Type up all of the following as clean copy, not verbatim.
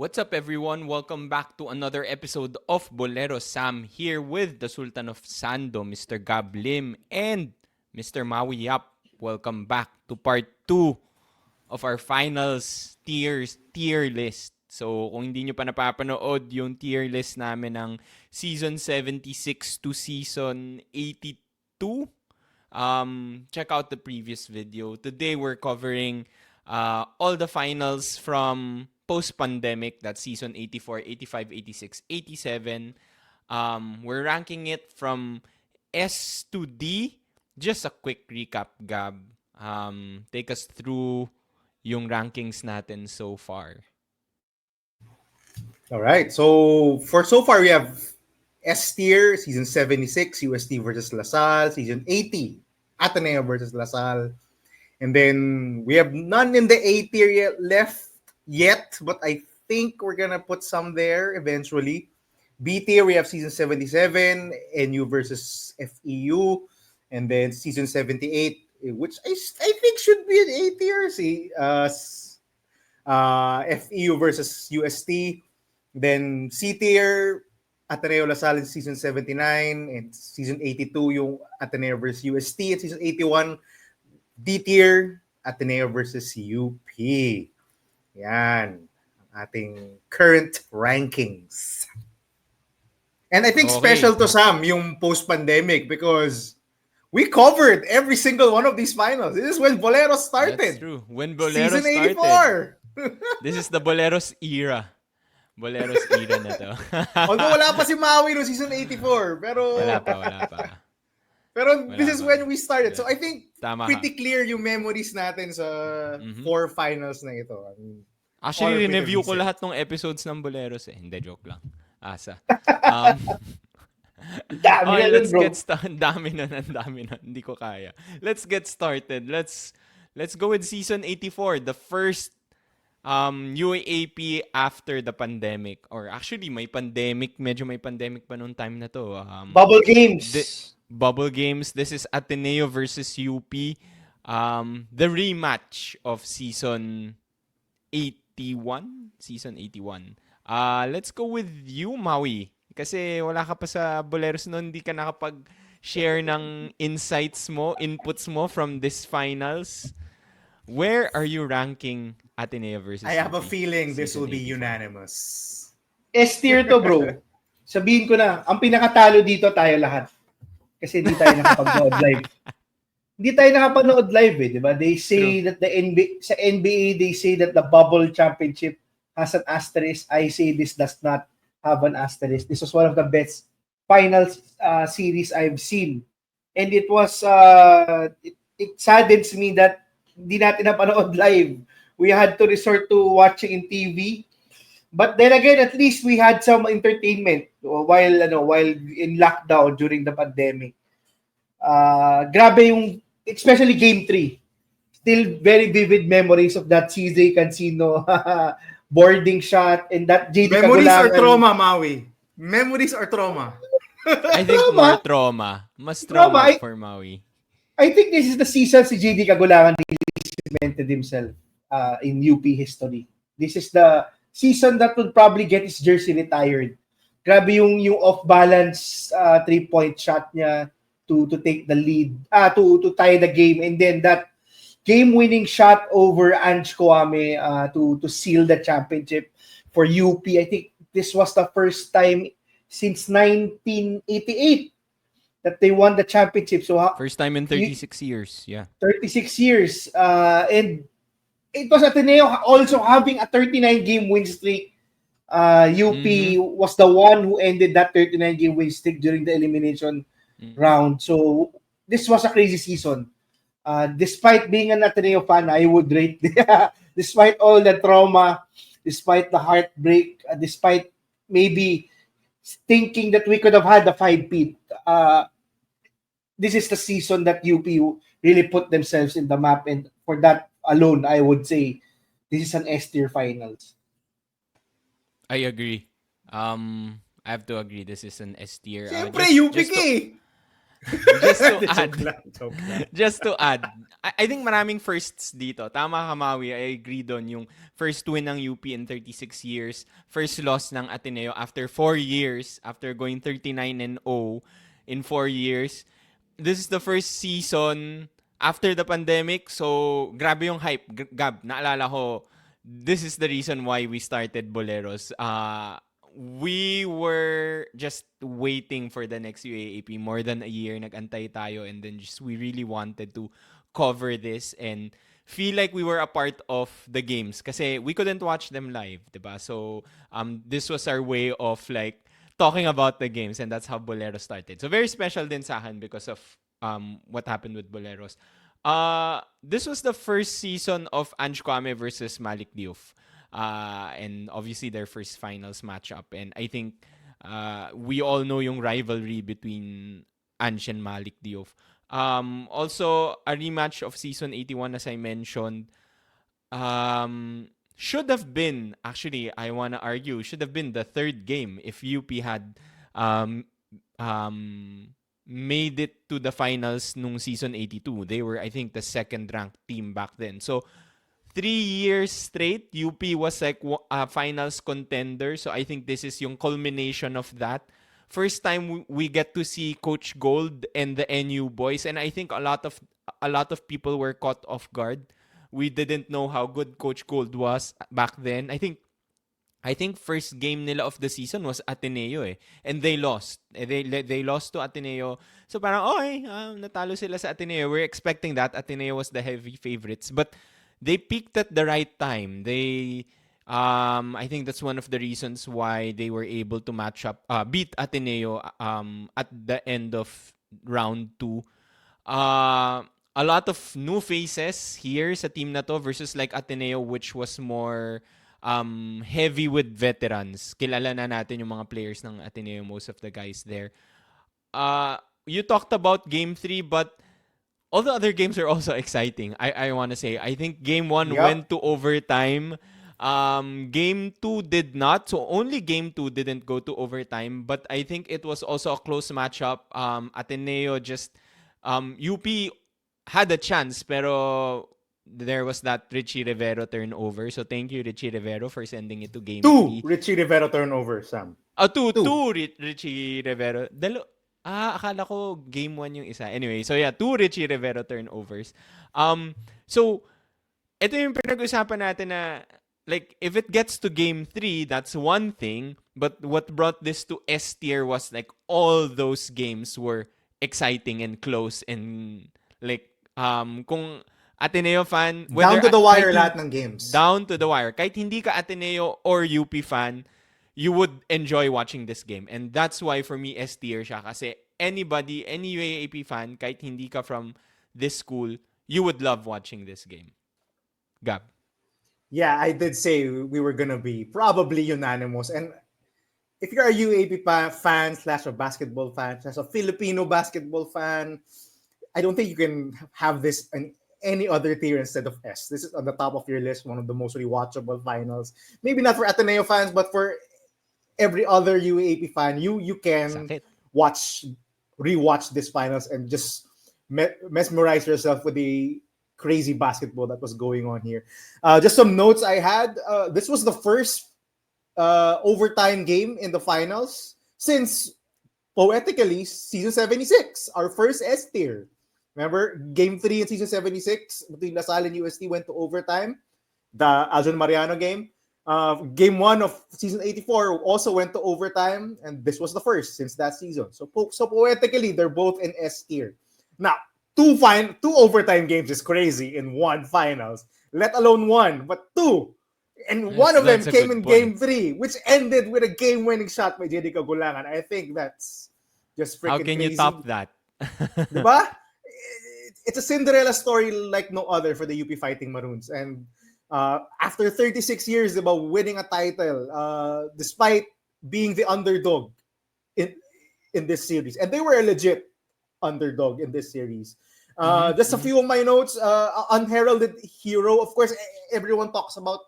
What's up, everyone? Welcome back to another episode of Bolero Sam, here with the Sultan of Sando, Mr. Gab Lim, and Mr. Maui Yap. Welcome back to part 2 of our finals tier list. So, kung hindi nyo pa napapanood yung tier list namin ng season 76 to season 82, check out the previous video. Today, we're covering all the finals from post-pandemic. That's season 84, 85, 86, 87. We're ranking it from S to D. Just a quick recap, Gab. Take us through yung rankings natin so far. All right. So far we have S tier, season 76, UST versus LaSalle, season 80, Ateneo versus LaSalle. And then we have none in the A tier left yet, but I think we're gonna put some there eventually. B tier, we have season 77, NU versus FEU, and then season 78, which I think should be an A tier. See, FEU versus UST. Then C tier, Ateneo LaSalle in season 79, and season 82 yung Ateneo versus UST, and season 81 D tier, Ateneo versus UP. Yan ang ating current rankings. And I think special to Sam yung post-pandemic because we covered every single one of these finals. This is when Bolero started. That's true. When Bolero season 84. started. This is the Boleros era. Boleros era na to. Although wala pa si Maui no season 84. Pero Wala pa. Pero this is when we started. So I think pretty ka. clear yung memories natin sa 4 finals na ito. Actually, review ko lahat ng episodes ng Boleros eh. Hindi, joke lang. Asa. Let's get started. Dami na. Hindi ko kaya. Let's get started. Let's go with season 84. The first UAAP after the pandemic. Or actually, medyo may pandemic pa noong time na to. Bubble Games. Bubble Games. This is Ateneo versus UP. The rematch of season 81. Season 81. Let's go with you, Maui. Kasi wala ka pa sa Boleros noon. Hindi ka nakapag-share ng insights mo, inputs mo from this finals. Where are you ranking Ateneo versus I have UP? a feeling this will be unanimous. S tier to, bro. Sabihin ko na, ang pinakatalo dito tayo lahat. Kasi hindi tayo nakapag-nood live. Hindi tayo nakapag-nood live eh, di ba? They say that sa NBA, they say that the bubble championship has an asterisk. I say this does not have an asterisk. This was one of the best finals series I've seen. And it was, it saddens me that hindi natin napanood live. We had to resort to watching in TV. But then again, at least we had some entertainment while in lockdown during the pandemic. Grabe yung, especially Game 3. Still very vivid memories of that CJ Cancino boarding shot and that JD Memories Kagulangan. or trauma, Maui? Memories or trauma? I think more trauma. Mas trauma for Maui. I think this is the season si JD Kagulangan really cemented himself in UP history. This is the season that would probably get his jersey retired. Grabe yung off-balance 3-point shot niya to take the lead, to tie the game, and then that game-winning shot over Ange Kouame to seal the championship for UP. I think this was the first time since 1988 that they won the championship. So first time in 36 years, yeah. 36 years, and it was Ateneo also having a 39-game win streak. UP was the one who ended that 39-game win streak during the elimination round. So this was a crazy season. Despite being an Ateneo fan, I would rate, despite all the trauma, despite the heartbreak, despite maybe thinking that we could have had the 5-peat, this is the season that UP really put themselves in the map, and for that alone, I would say this is an S-tier finals. I agree. I have to agree. This is an S tier. Siyempre, UP ka eh. Just to add, Joke lang. just to add, I think maraming firsts dito. Tama ka, Maui. I agree doon. Yung first win ng UP in 36 years. First loss ng Ateneo after 4 years. After going 39-0 in 4 years. This is the first season after the pandemic. So, grabe yung hype. Gab, naalala ko, this is the reason why we started Boleros. We were just waiting for the next UAAP more than a year. Nag-antay tayo and then just we really wanted to cover this and feel like we were a part of the games kasi we couldn't watch them live, diba? So this was our way of like talking about the games and that's how Bolero started. So very special din sa akin because of what happened with Boleros. This was the first season of Ange Kwame versus Malik Diouf. And obviously their first finals matchup. And I think we all know yung rivalry between Ange and Malik Diouf. Also, a rematch of season 81, as I mentioned, should have been, actually, I want to argue, should have been the third game if UP had made it to the finals nung season 82. They were, I think, the second-ranked team back then. So, 3 years straight, UP was like a finals contender. So I think this is yung culmination of that. First time we get to see Coach Gold and the NU boys, and I think a lot of people were caught off guard. We didn't know how good Coach Gold was back then. I think first game nila of the season was Ateneo and they lost. They lost to Ateneo. So parang natalo sila sa Ateneo. We're expecting that Ateneo was the heavy favorites, but they peaked at the right time. They, I think that's one of the reasons why they were able to beat Ateneo at the end of round 2. A lot of new faces here sa team na to versus like Ateneo, which was more heavy with veterans. Kilala na natin yung mga players ng Ateneo, most of the guys there. You talked about Game 3, but all the other games are also exciting. I want to say. I think Game 1 went to overtime. Game 2 did not. So only Game 2 didn't go to overtime. But I think it was also a close matchup. Ateneo just... UP had a chance, pero there was that Richie Rivero turnover. So thank you, Richie Rivero, for sending it to Game 3. 2 Richie Rivero turnover, Sam. Two Richie Rivero. Akala ko game 1 yung isa. Anyway, so yeah, 2 Richie Rivero turnovers. So, ito yung pinag-usapan natin na, like, if it gets to game 3, that's one thing. But what brought this to S tier was, like, all those games were exciting and close and, like, kung Ateneo fan... Down to the wire lahat ng games. Down to the wire. Kahit hindi ka Ateneo or UP fan, you would enjoy watching this game. And that's why for me, S tier siya. Kasi anybody, any UAAP fan, kahit hindi ka from this school, you would love watching this game. Gab. Yeah, I did say we were gonna be probably unanimous. And if you're a UAAP fan / a basketball fan / a Filipino basketball fan, I don't think you can have this in any other tier instead of S. This is on the top of your list, one of the most rewatchable finals. Maybe not for Ateneo fans, but for every other UAAP fan, you can rewatch this finals and just mesmerize yourself with the crazy basketball that was going on here. Just some notes I had. This was the first overtime game in the finals since, poetically, season 76, our first S tier. Remember, game 3 in season 76 between LaSalle and UST went to overtime. The Aljon Mariano game. Game 1 of season 84 also went to overtime, and this was the first since that season. So poetically, they're both in S tier. Now, two overtime games is crazy in one finals, let alone one, but two. And yes, one of them came in Game 3, which ended with a game-winning shot by JD Kagulangan. I think that's just freaking crazy. How can you top that? Diba? It's a Cinderella story like no other for the UP Fighting Maroons. And after 36 years about winning a title, despite being the underdog in this series, and they were a legit underdog in this series. Just a few of my notes. Unheralded hero. Of course, everyone talks about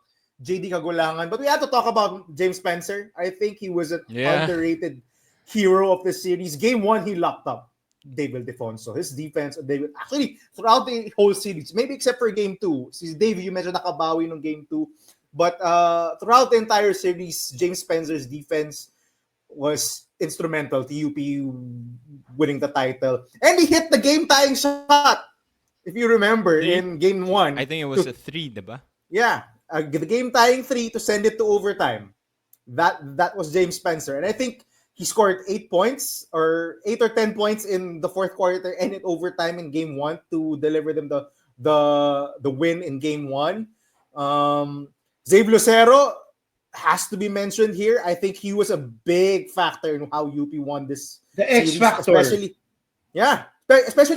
JD Kagulangan, but we have to talk about James Spencer. I think he was an underrated hero of this series. Game 1, he locked up Dave Ildefonso. His defense, actually, throughout the whole series, maybe except for game 2, si Dave, you medyo nakabawi nung game 2, but throughout the entire series, James Spencer's defense was instrumental to UP winning the title. And he hit the game-tying shot, if you remember, in game 1. I think it was a 3, diba? Yeah, the game-tying 3 to send it to overtime. That was James Spencer. And I think he scored 8 points or 8 or 10 points in the fourth quarter and in overtime in game 1 to deliver them the win in game 1. Zave Lucero has to be mentioned here. I think he was a big factor in how UP won this The X series, factor. especially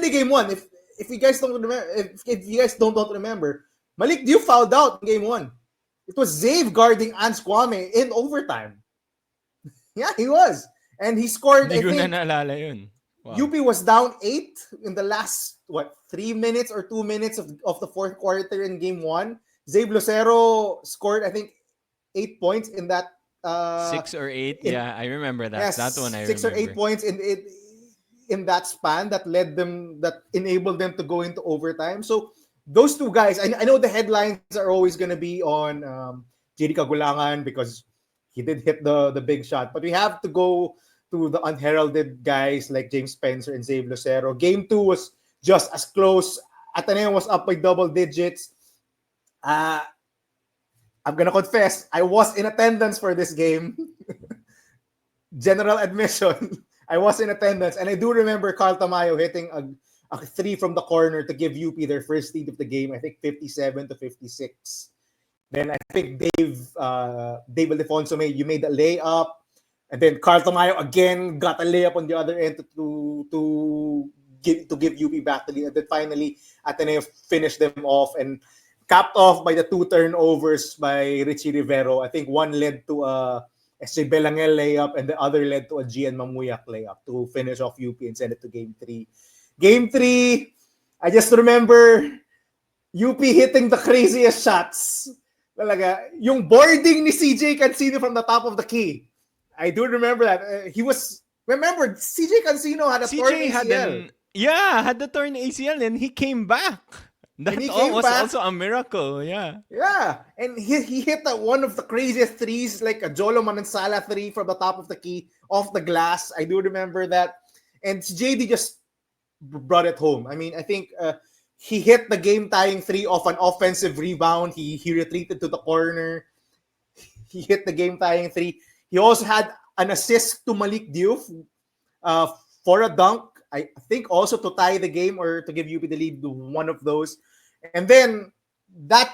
game 1. If you guys don't remember, if you guys don't remember, Malik Diouf fouled out in game 1. It was Zave guarding Ans Kwame in overtime. Yeah, he was. And he scored, Hindi I ko na think, naalala yun. Wow. UP was down 8 in the last, 3 minutes or 2 minutes of the fourth quarter in game 1. Zave Lucero scored, I think, 8 points in that. 6 or 8? Yeah, I remember that. Yes, That one I 6 remember. or 8 points in that span that enabled them to go into overtime. So those two guys, I know the headlines are always going to be on JD Kagulangan because he did hit the big shot, but we have to go to the unheralded guys like James Spencer and Zave Lucero. Game 2 was just as close. Ateneo was up by double digits. I'm gonna confess, I was in attendance for this game. General admission, I was in attendance, and I do remember Carl Tamayo hitting a 3 from the corner to give UP their first lead of the game. I think 57-56. Then I think Dave Ildefonso made a layup, and then Carl Tamayo again got a layup on the other end to give UP back the lead. And then finally, Ateneo finished them off and capped off by the 2 turnovers by Richie Rivero. I think one led to a SJ Belangel layup and the other led to a Gian Mamuyak layup to finish off UP and send it to Game 3. Game 3, I just remember UP hitting the craziest shots. Talaga, yung boarding ni CJ Cancino from the top of the key. I do remember that. Remember, CJ Cancino had a torn ACL. Had the torn ACL and he came back. That was also a miracle, yeah. Yeah, and he hit one of the craziest threes, like a Jolo Manansala 3 from the top of the key, off the glass. I do remember that. And JD just brought it home. I mean, I think he hit the game-tying 3 off an offensive rebound. He retreated to the corner. He hit the game-tying 3. He also had an assist to Malik Diouf for a dunk. I think also to tie the game or to give UP the lead to one of those. And then that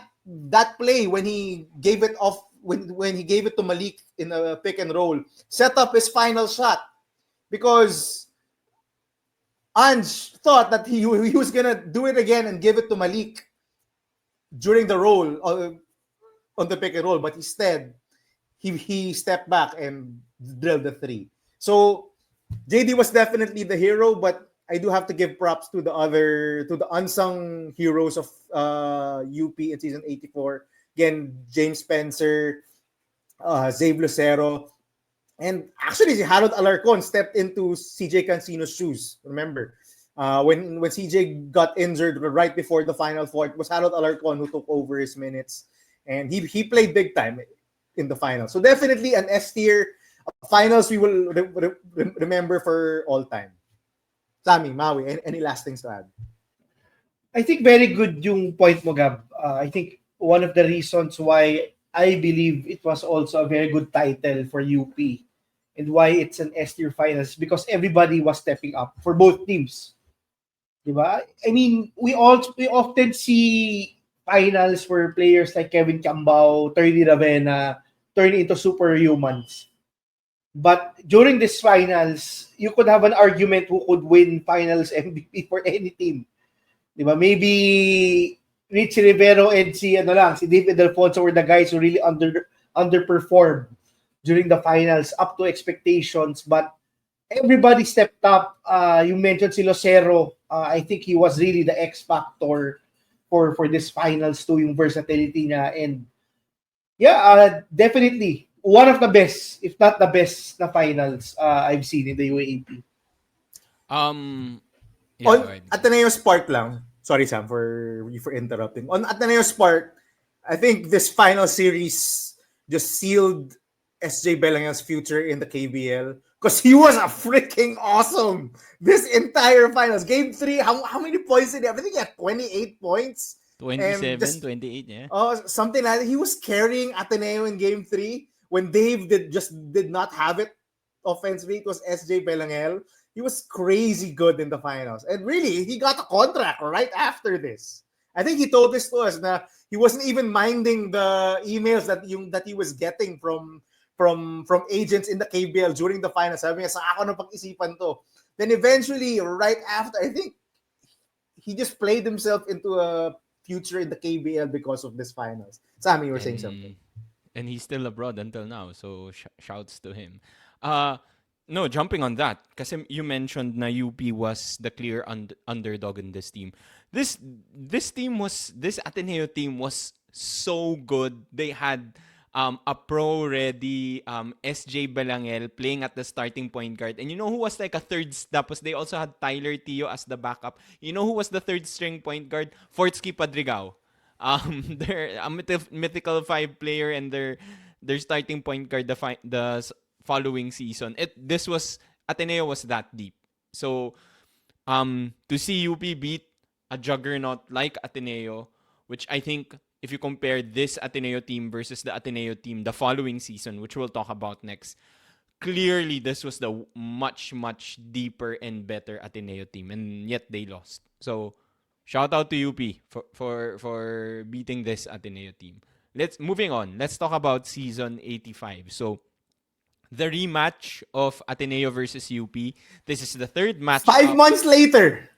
play when he gave it off when he gave it to Malik in a pick and roll set up his final shot because Ange thought that he was gonna do it again and give it to Malik during the roll on the pick and roll, but instead he stepped back and drilled the 3. So JD was definitely the hero, but I do have to give props to the unsung heroes of UP in season 84. Again, James Spencer, Zave Lucero, and actually Harold Alarcon stepped into CJ Cancino's shoes. Remember, when CJ got injured right before the Final Four, it was Harold Alarcon who took over his minutes, and he played big time in the final. So definitely an S tier finals we will remember for all time. Sammy, Maui, any last things to add? I think very good yung point mo, Gab. I think one of the reasons why I believe it was also a very good title for UP and why it's an S-tier finals because everybody was stepping up for both teams. Diba? I mean, we often see finals where players like Kevin Cambao, Terry Ravena turn into superhumans. But during this finals, you could have an argument who could win finals MVP for any team. Diba? Maybe Richie Rivero and si David Alfonso were the guys who really underperformed during the finals up to expectations. But everybody stepped up. You mentioned si Lucero. I think he was really the X factor for this finals too, yung versatility niya. And yeah, definitely one of the best, if not the best, na finals I've seen in the UAAP. Yeah, On go ahead. Ateneo's part lang. Sorry, Sam, for interrupting. On Ateneo's part, I think this final series just sealed SJ Belangel's future in the KBL because he was a freaking awesome this entire finals. Game 3, how many points did he have? I think he had 28 points. And 27, just 28, yeah. something like that. He was carrying Ateneo in Game 3 when Dave did not have it offensively. It was SJ Belangel. He was crazy good in the finals. And really, he got a contract right after this. I think he told this to us na he wasn't even minding the emails that he was getting from agents in the KBL during the finals. Sabi niya, sa ako na pag-isipan to. Then eventually, right after, I think he just played himself into a future in the KBL because of this finals. Sammy, you were saying something. And he's still abroad until now, so shouts to him. No, jumping on that, kasi you mentioned na UP was the clear underdog in this team. This Ateneo team was so good. They had a pro-ready SJ Belangel playing at the starting point guard. And you know who was like a third, tapos they also had Tyler Tio as the backup. You know who was the third string point guard? Fortsky Padrigao. They're a mythical 5 player and their starting point guard the following season. Ateneo was that deep. So to see UP beat a juggernaut like Ateneo, which I think if you compare this Ateneo team versus the Ateneo team the following season, which we'll talk about next, clearly this was the much, much deeper and better Ateneo team, and yet they lost. So shout out to UP for beating this Ateneo team. Moving on. Let's talk about season 85. So the rematch of Ateneo versus UP. This is the third match. 5 months later.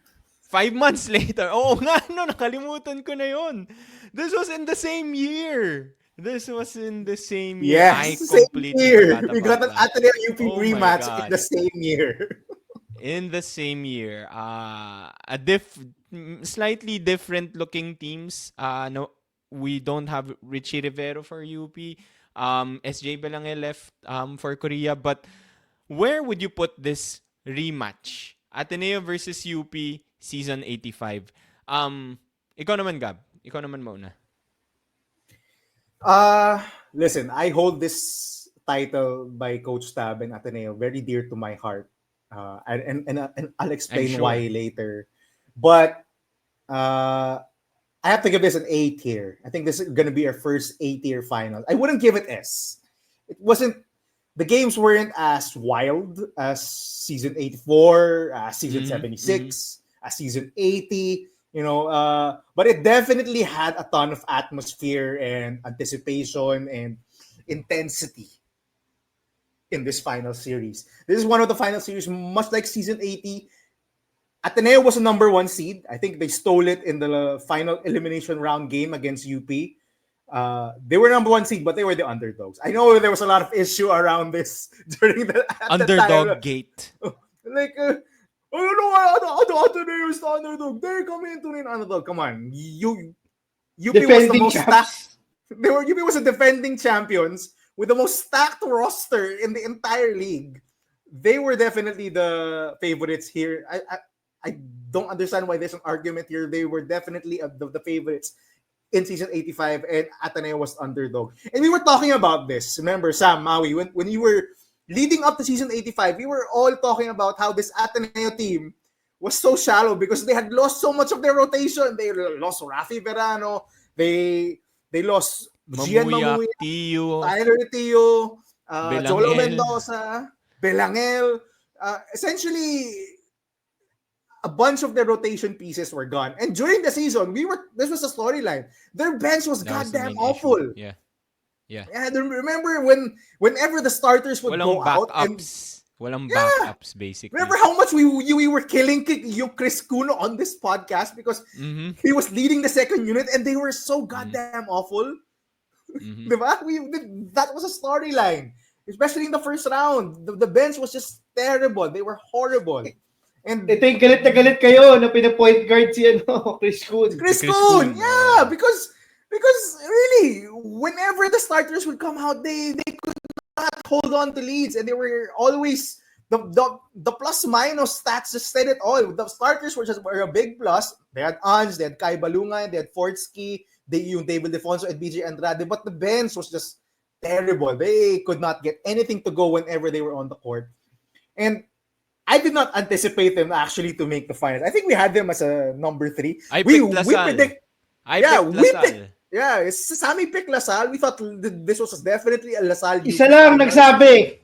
5 months later. Oo nga, no, nakalimutan ko na yun. This was in the same year. Yes, I same completely year. forgot We about got an that. Ateneo UP Oh my rematch in God. the same year. In the same year. Slightly different looking teams. No, we don't have Richie Rivero for UP. SJ Belangel left for Korea. But where would you put this rematch? Ateneo versus UP season 85. Ikaw naman, Gab. Ikaw naman muna. Listen, I hold this title by Coach Tab and Ateneo very dear to my heart. And I'll explain sure. why later. But I have to give this an A tier. I think this is going to be our first A tier final. I wouldn't give it S. It wasn't, the games weren't as wild as season 84, season 76, season 80, but it definitely had a ton of atmosphere and anticipation and intensity in this final series. This is one of the final series, much like season 80. Ateneo was a number 1 seed. I think they stole it in the final elimination round game against UP. They were number 1 seed, but they were the underdogs. I know there was a lot of issue around this during the Underdog gate. Like, Ateneo is the underdog. They're coming into an underdog. Come on, UP was the most stacked. UP was the defending champions with the most stacked roster in the entire league. They were definitely the favorites here. I don't understand why there's an argument here. They were definitely the favorites in season 85, and Ateneo was underdog. And we were talking about this. Remember, Sam, Maui, when you were leading up to season 85, we were all talking about how this Ateneo team was so shallow because they had lost so much of their rotation. They lost Rafi Verano. They lost Gian Mamuya, Tio, Tyler Tio, Belangel. Jolo Mendoza, Belangel. Essentially, a bunch of their rotation pieces were gone. And during the season, this was a storyline. Their bench was goddamn awful. Issue. Yeah. Remember whenever the starters would go out and Walang backups, basically. Remember how much we were killing Chris Cuno on this podcast because he was leading the second unit and they were so goddamn awful. Diba? That was a storyline. Especially in the first round. The bench was just terrible. They were horrible. And ito yung galit na galit kayo na pina-point guard si Chris Kuhn. Chris Kuhn, yeah, because really, whenever the starters would come out, they could not hold on to leads, and they were always the plus minus stats just said it all. The starters were a big plus. They had Ange, they had Kai Balungay, they had Fortsky, yung David Defonso and BJ Andrade, but the bench was just terrible. They could not get anything to go whenever they were on the court. And I did not anticipate them actually to make the finals. I think we had them as a number 3. I picked Lasal. Picked Lasal. Sammy picked Lasal. We thought this was definitely a Lasal. Isa lang nagsabi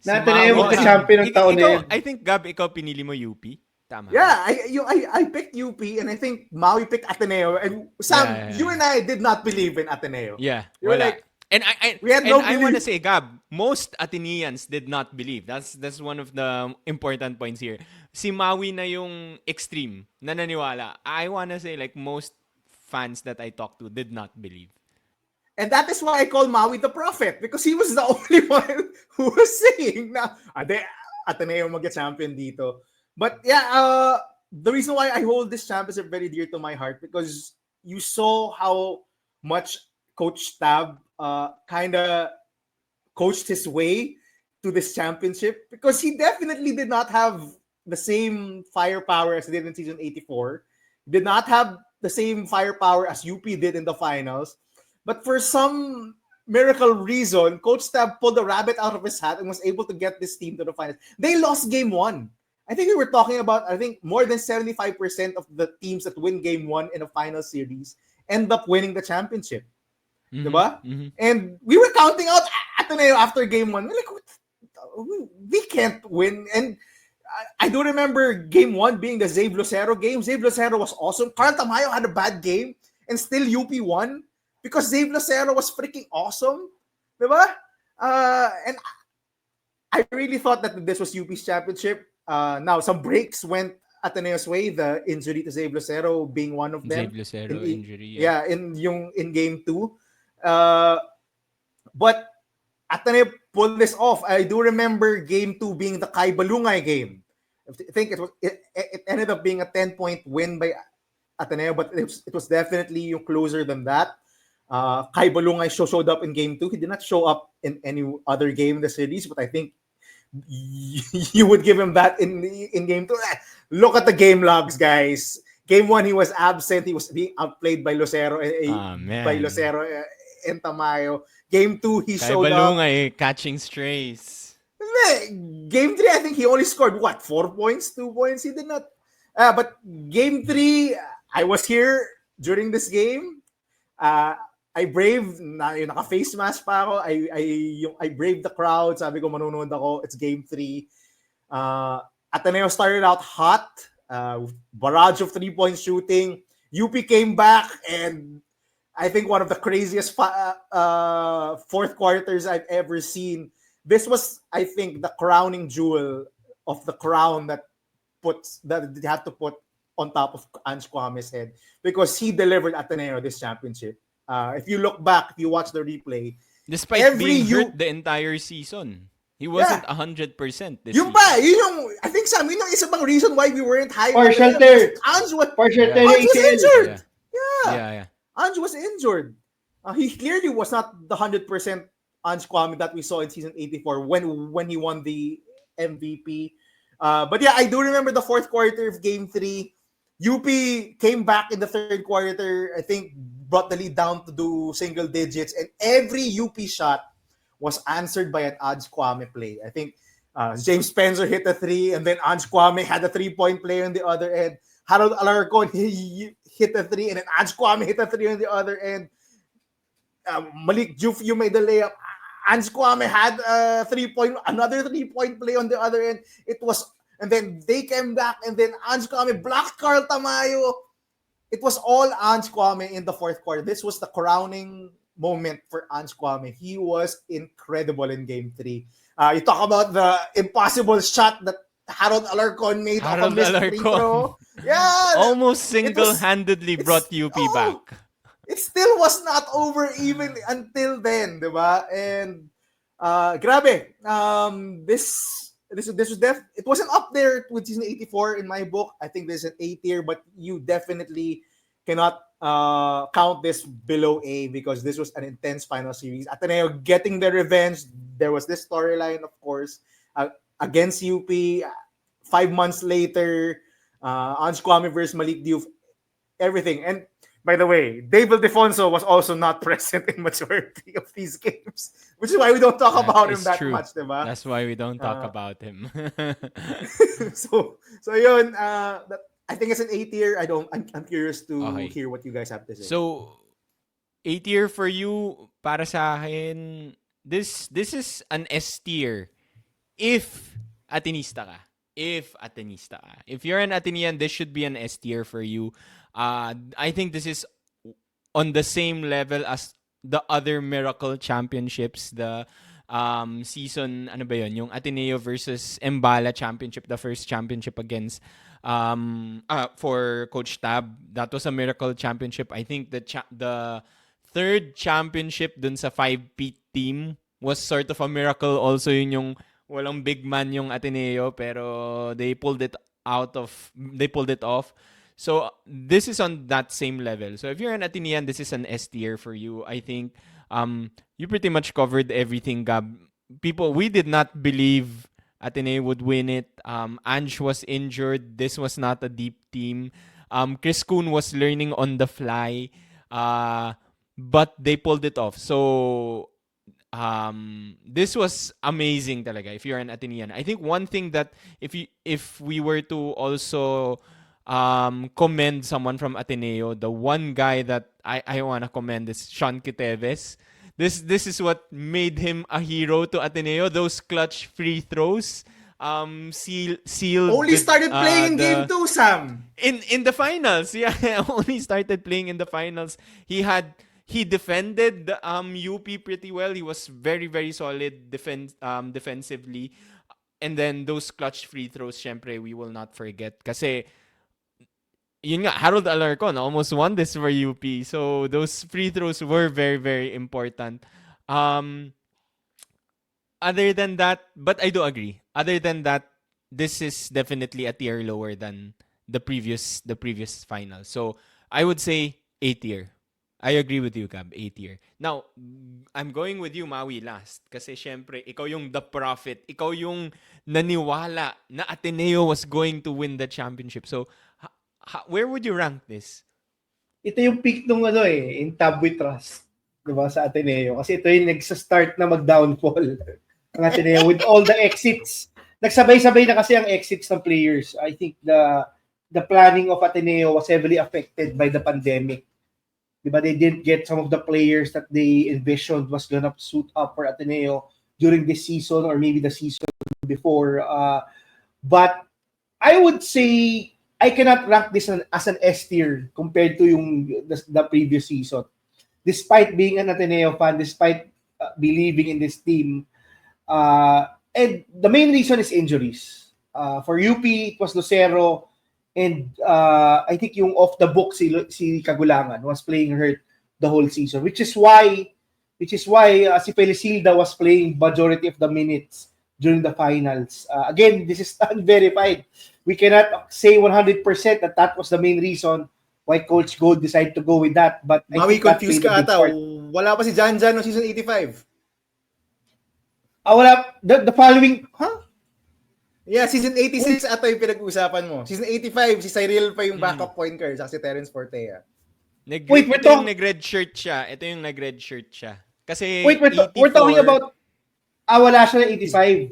na Si Ateneo Maui. magka-champion ng taon na yun. I think, Gab, ikaw pinili mo UP. Tama. Yeah, I picked UP and I think Maui picked Ateneo. And Sam, Yeah. you and I did not believe in Ateneo. Yeah, You were wala. like, And I we had no I want to belief. say, Gab, most Ateneans did not believe. That's one of the important points here. Si Maui na yung extreme na naniwala. I want to say like most fans that I talked to did not believe. And that is why I call Maui the prophet because he was the only one who was saying na Ateneo mag-champion dito. But yeah, the reason why I hold this championship very dear to my heart because you saw how much Coach Tab kind of coached his way to this championship because he definitely did not have the same firepower as he did in season 84. He did not have the same firepower as UP did in the finals. But for some miracle reason, Coach Tab pulled the rabbit out of his hat and was able to get this team to the finals. They lost game 1. I think we were talking about, more than 75% of the teams that win game 1 in a final series end up winning the championship. Mhm, Diba? mhm. And we were counting out Ateneo after game 1. We're like, we can't win. And I do remember game 1 being the Zave Lucero game. Zave Lucero was awesome. Carl Tamayo had a bad game and still UP won because Zave Lucero was freaking awesome. Diba? And I really thought that this was UP's championship. Now, some breaks went Ateneo's way. The injury to Zave Lucero being one of them. Zave Lucero injury. Yeah, in game 2. But Ateneo pulled this off. I do remember game 2 being the Kai Balungay game. I think it ended up being a 10-point win by Ateneo, but it was definitely closer than that. Kai Balungay showed up in game 2. He did not show up in any other game in the series, but I think you would give him that in game 2. Look at the game logs, guys. Game 1, he was absent. He was being outplayed by Lucero. By Lucero and Tamayo. Game 2, he Kai showed up. Balungay catching strays. Game 3, I think he only scored 4 points, 2 points. He did not. But game 3, I was here during this game. I braved, naka-face mask pa ako. I braved the crowd. Sabi ko, manonood ako. It's game 3. Ateneo started out hot. Barrage of 3-point shooting. UP came back and I think one of the craziest fourth quarters I've ever seen. This was, I think, the crowning jewel of the crown that they had to put on top of Ange Kwame's head because he delivered Ateneo this championship. If you look back, if you watch the replay, despite being hurt the entire season, he wasn't 100% this yung season. ba, I think Sam, yun yung isa pang reason why we weren't high. Partial tear. Ange was ACL. injured. Yeah. Ange was injured. He clearly was not the 100% Ange Kwame that we saw in season 84 when he won the MVP. But yeah, I do remember the fourth quarter of game 3. UP came back in the third quarter, I think brought the lead down to do single digits, and every UP shot was answered by an Ange Kwame play. I think James Spencer hit a 3, and then Ange Kwame had a 3-point play on the other end. Harold Alarcon he hit a 3, and then Ange Kwame hit a 3 on the other end. Malik Jufyu made the layup. Ange Kwame had another 3-point play on the other end. And then they came back, and then Ange Kwame blocked Carl Tamayo. It was all Ange Kwame in the fourth quarter. This was the crowning moment for Ange Kwame. He was incredible in game 3. You talk about the impossible shot that Harold Alarcon made off a missed free throw. Yeah, almost single-handedly brought UP back. It still was not over even until then, diba? And grabe. It wasn't up there with season 84 in my book. I think there's an A tier, but you definitely cannot count this below A because this was an intense final series. Ateneo getting their revenge. There was this storyline, of course. against UP. 5 months later, Ange Kwame versus Malik Diouf, everything. And by the way, Dave Ildefonso was also not present in majority of these games, which is why we don't talk about him is that true. much, diba? That's why we don't talk about him. so yun, I think it's an A tier. I'm curious to Okay. hear what you guys have to say. So, A tier for you, para sa akin, this is an S tier if Atenista ka. If you're an Atenean, this should be an S tier for you. I think this is on the same level as the other Miracle Championships, the season, ano ba yun, yung Ateneo versus Embala Championship, the first championship against for Coach Tab. That was a Miracle Championship. I think the third championship dun sa 5-peat team was sort of a miracle also. Yun yung walang big man yung Ateneo, pero they pulled it off. So this is on that same level. So if you're an Atenean, this is an S tier for you. I think you pretty much covered everything, Gab. We did not believe Ateneo would win it. Ange was injured. This was not a deep team. Chris Kuhn was learning on the fly. But they pulled it off. So this was amazing talaga if you're an Atenean. I think one thing that if we were to also commend someone from Ateneo, the one guy that I want to commend is Sean Quiteves. This is what made him a hero to Ateneo. Those clutch free throws sealed. Only started playing in game 2, Sam. In the finals. Yeah, only started playing in the finals. He defended UP pretty well. He was very, very solid defensively. And then those clutch free throws, syempre, we will not forget. Kasi, yun nga, Harold Alarcon almost won this for UP. So, those free throws were very, very important. Other than that, but I do agree. Other than that, this is definitely a tier lower than the previous final. So, I would say A tier. I agree with you, Gab. A tier. Now, I'm going with you, Maui, last. Kasi syempre, ikaw yung the prophet. Ikaw yung naniwala na Ateneo was going to win the championship. So, where would you rank this? Ito yung peak nung in Tab We Trust, diba, sa Ateneo. Kasi ito yung nagsa-start na mag-downfall ang Ateneo with all the exits. Nagsabay-sabay na kasi ang exits ng players. I think the planning of Ateneo was heavily affected by the pandemic. Diba, they didn't get some of the players that they envisioned was gonna suit up for Ateneo during this season or maybe the season before. But I would say I cannot rank this as an S tier compared to the previous season. Despite being an Ateneo fan, despite believing in this team, and the main reason is injuries. For UP, it was Lucero. And I think yung off the book si Kagulangan was playing hurt the whole season, which is why si Felicilda was playing majority of the minutes during the finals. Again, this is unverified. We cannot say 100% that was the main reason why Coach Gold decided to go with that. But Maui, confused ka ata. Wala pa si Jan no season 85. Wala. The following, Yeah, season 86 ata yung pinag-uusapan mo. Season 85, si Cyril pa yung backup point guard, saka si Terence Fortea. Ito yung nag-red shirt siya. Kasi wait, we're talking about wala siya na 85.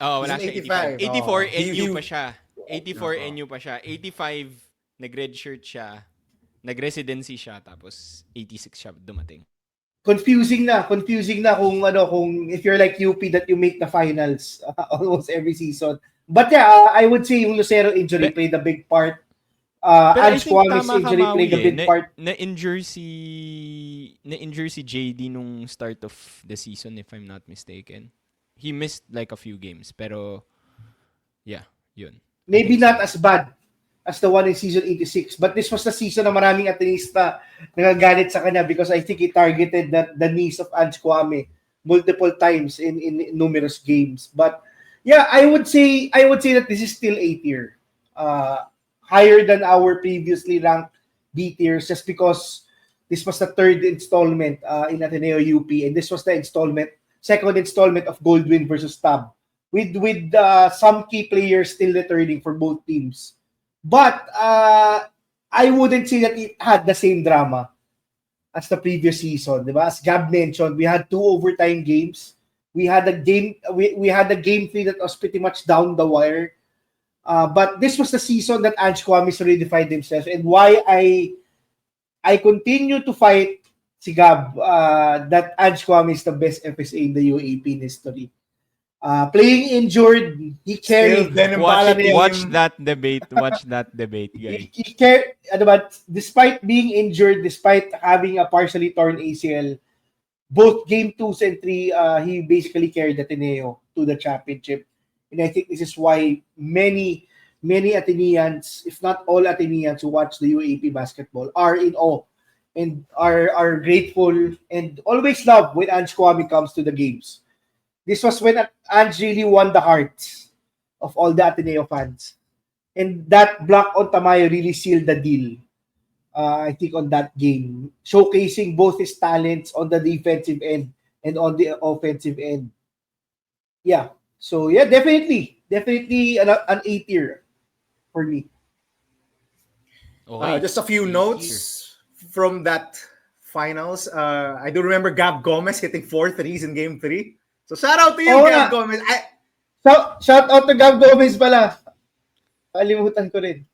Wala siya 85. 84 NU pa siya. 84 NU pa siya. 85 nag-red shirt siya. Nag-residency siya tapos 86 siya dumating. Confusing na kung if you're like UP that you make the finals almost every season. But yeah, I would say yung Lucero injury played a big part. Ange Kwame's injury played a big part. Na-injure si JD nung start of the season, if I'm not mistaken. He missed like a few games, pero yeah, yun. Maybe not as bad as the one in season 86, but this was the season na maraming Atenista nagagalit sa kanya because I think he targeted the knees of Ange Kwame multiple times in numerous games. But yeah, I would say that this is still A tier. Higher than our previously ranked B tiers just because this was the third installment in Ateneo UP and this was the second installment of Goldwyn versus Tab with some key players still returning for both teams. But I wouldn't say that it had the same drama as the previous season, diba? As Gab mentioned, we had 2 overtime games. We had a game 3 that was pretty much down the wire. But this was the season that Ange Kwame solidified himself, and why I continue to fight si Gab that Ange Kwame is the best FSA in the UAP in history. Playing injured, he carried. Watch that debate. Watch that debate, guys. He carried, but despite being injured, despite having a partially torn ACL, both game 2s and 3, he basically carried Ateneo to the championship. And I think this is why many Ateneans, if not all Ateneans who watch the UAP basketball, are in awe and are grateful and always love when Ange Kwame comes to the games. This was when Ange really won the hearts of all the Ateneo fans. And that block on Tamayo really sealed the deal, I think, on that game, showcasing both his talents on the defensive end and on the offensive end. Yeah. So, yeah, definitely an A tier for me. Okay. Just a few notes from that finals. I do remember Gab Gomez hitting 4 threes in game 3. So shout out to you, Gab Gomez. Shout out to Gab Gomez pala. Kalimutan ko rin.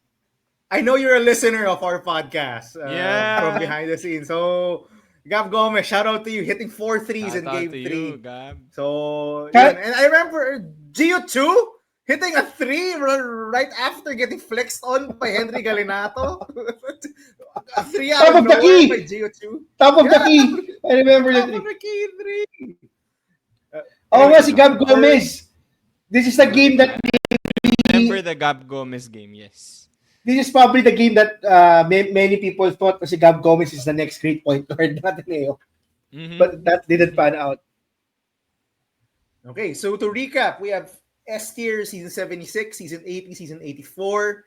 I know you're a listener of our podcast from behind the scenes. So, Gab Gomez, shout out to you hitting 4 threes in game 3. You, Gab. So, yun. And I remember Gio 2 hitting a 3 right after getting flexed on by Henry Galinato. A 3 out of nowhere by Gio 2. Top of the key. I remember the 3. Top of the key 3. Nga si Gab Gomez. This is the game that remember the Gab Gomez game, yes. This is probably the game that many people thought si Gab Gomez is the next great point guard ng Ateneo. But that didn't pan out. Okay, so to recap, we have S tier season 76, season 80, season 84.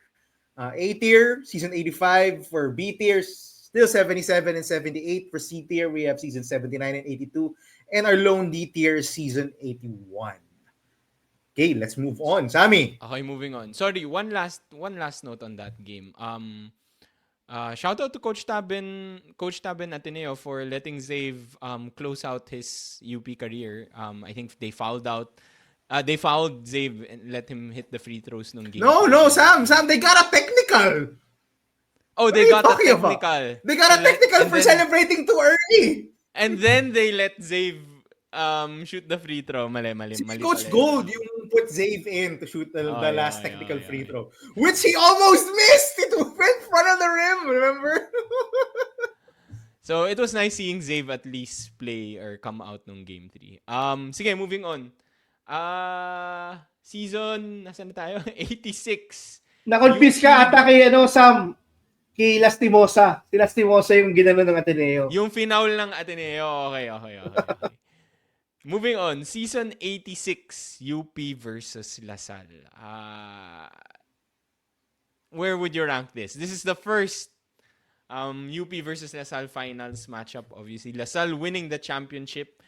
A tier, season 85 for B tier, still 77 and 78. For C tier, we have season 79 and 82. And our lone D tier, season 81. Okay, let's move on. Sammy. Okay, moving on. Sorry, one last note on that game. Shout out to Coach Tabin Ateneo for letting Zave close out his UP career. I think they fouled Zave and let him hit the free throws nung game. No, Sam, they got a technical. Oh, they got a technical. They got a technical for celebrating too early. And then they let Zave shoot the free throw. Mali Coach Gold yung put Zave in to shoot the last technical free throw, which he almost missed. It went in front of the rim, remember? So it was nice seeing Zave at least play or come out nung game 3. Sige, moving on. Season, nasaan na tayo? 86. Na-confuse ka ata kay Sam, kay Lastimosa. Si Lastimosa yung ginano ng Ateneo. Yung final ng Ateneo. Okay. Moving on, season 86, UP versus LaSalle. Where would you rank this? This is the first UP versus LaSalle finals matchup, obviously. LaSalle winning the championship.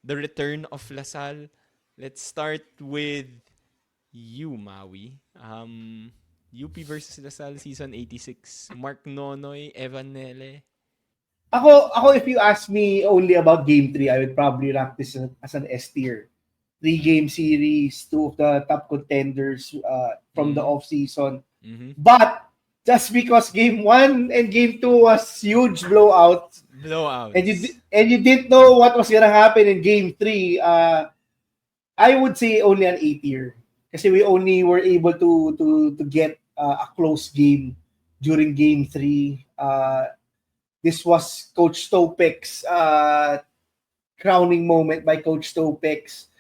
The return of LaSalle. Let's start with you, Maui. UP versus LaSalle, season 86. Mark Nonoy, Evan Nele. Ako, if you ask me only about game 3, I would probably rank this as an S tier. 3-game series, 2 of the top contenders from the off-season. But just because game 1 and game 2 was huge blowouts, and you didn't know what was gonna happen in game 3, I would say only an A tier. Kasi we only were able to get a close game during game 3. This was Coach Stopek's crowning moment by Coach Stopex.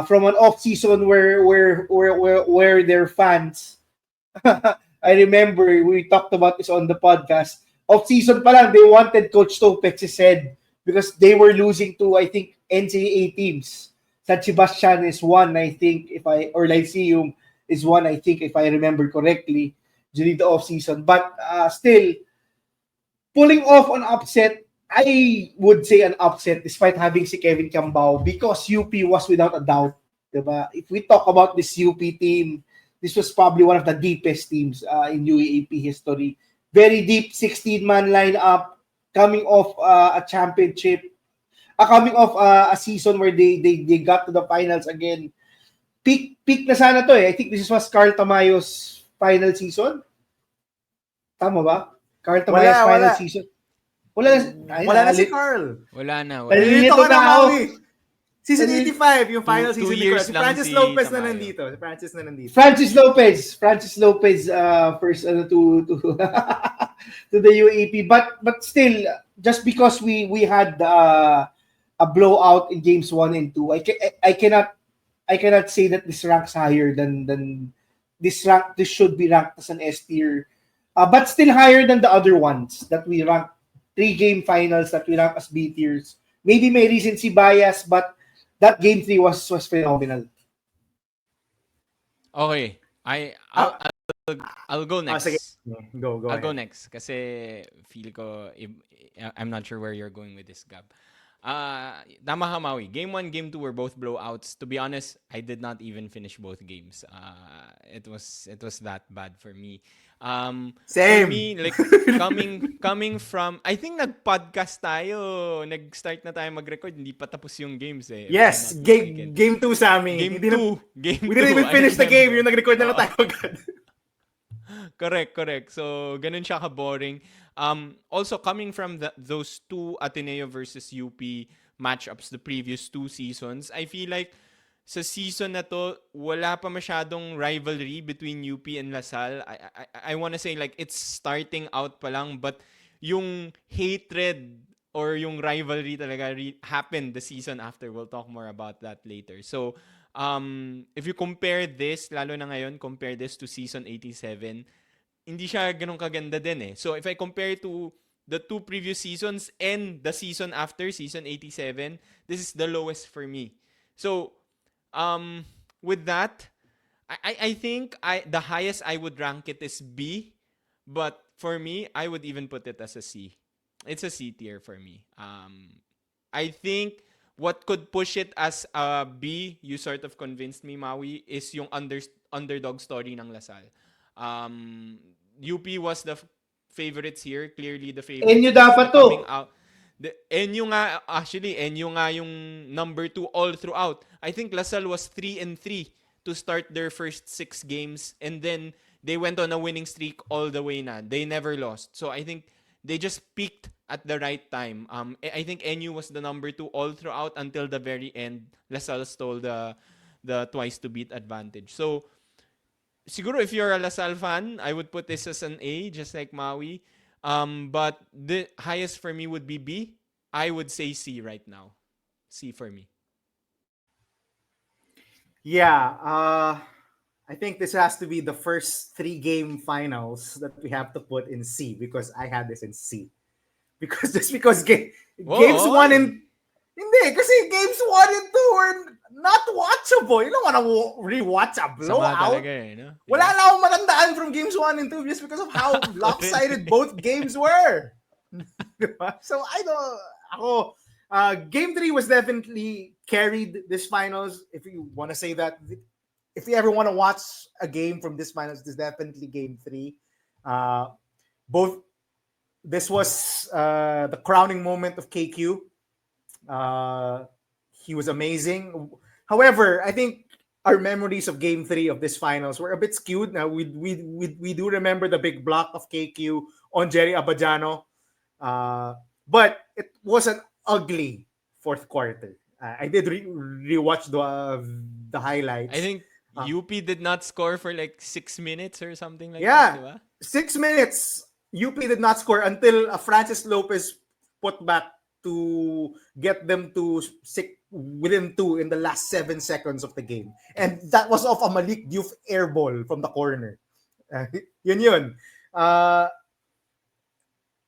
From an off-season where their fans, I remember we talked about this on the podcast. Off-season pa lang, they wanted Coach Stopex's head because they were losing to, I think, NCAA teams. San Sebastian is one, I think, or Lyceum is one, I think, if I remember correctly, during the off-season. But still, pulling off an upset, I would say an upset despite having si Kevin Cambao because UP was without a doubt Diba? If we talk about this UP team, this was probably one of the deepest teams in UAAP history. Very deep 16-man lineup, coming off a championship, coming off a season where they got to the finals again. Peak na sana to eh. I think this was Carl Tamayo's final season. Tama ba? Carl Tamayo's final season. Wala na si Carl. Wala na. Nalilito ka na, Maui. Season 85, yung final Two season ni years Carl. Si lang Francis si Lopez Tamayo. na nandito. Francis Lopez first to to the UAP, but still, just because we had a blowout in games 1 and 2, I cannot say that this ranks higher than this rank. This should be ranked as an S tier, but still higher than the other ones that we rank 3-game finals that we rank as B tiers. Maybe may recency bias, but that game 3 was phenomenal. Okay. I'll go next. Sige. Go I'll ahead. go next kasi feel ko I'm not sure where you're going with this, Gab. Tama ka, Maui. Game 1, Game 2 were both blowouts. To be honest, I did not even finish both games. It was that bad for me. Same. For me, like coming from, I think nag-podcast tayo. Nag-start na tayo mag-record. Hindi pa tapos yung games eh. Yes, game 2 sa amin. Game Hindi 2. we didn't even finish the game. Yung nag-record na lang tayo agad. Correct. So, ganun siya ka-boring. Also, coming from those two Ateneo versus UP matchups the previous 2 seasons, I feel like sa season na to, wala pa masyadong rivalry between UP and LaSalle. I wanna say like it's starting out pa lang, but yung hatred or yung rivalry talaga happened the season after. We'll talk more about that later. So, if you compare this, lalo na ngayon, compare this to season 87, hindi siya ganun kaganda din eh. So, if I compare to the 2 previous seasons and the season after, season 87, this is the lowest for me. So, with that, I think the highest I would rank it is B, but for me, I would even put it as a C. It's a C tier for me. I think what could push it as a B, you sort of convinced me, Maui, is yung underdog story ng LaSalle. UP was the favorites here, clearly the favorites. NU dapat to. Coming out. NU nga yung number 2 all throughout. I think LaSalle was 3-3 to start their first 6 games, and then they went on a winning streak all the way na. They never lost. So I think they just peaked at the right time. I think NU was the number 2 all throughout until the very end. LaSalle stole the twice to beat advantage. So siguro if you're a LaSalle fan, I would put this as an A, just like Maui. But the highest for me would be B. I would say C right now. C for me. Yeah, I think this has to be the first 3-game finals that we have to put in C because I had this in C. Because games 1 and hindi kasi games 1 and 2 were not watchable. You don't want to rewatch a blowout. Sama talaga eh, no? Wala na akong matandaan from games 1 and 2 just because of how lopsided both games were. So game 3 was definitely carried this finals. If you want to say that, if you ever want to watch a game from this finals, this is definitely game 3. This was the crowning moment of KQ. He was amazing. However, I think our memories of game 3 of this finals were a bit skewed. Now we do remember the big block of KQ on Jerry Abajano. But it was an ugly fourth quarter. I did rewatch the highlights. I think UP did not score for like 6 minutes or something like Yeah. that, diba? 6 minutes. UP did not score until Francis Lopez put back to get them to within 2 in the last 7 seconds of the game. And that was off a Malik Diouf air ball from the corner. Yun.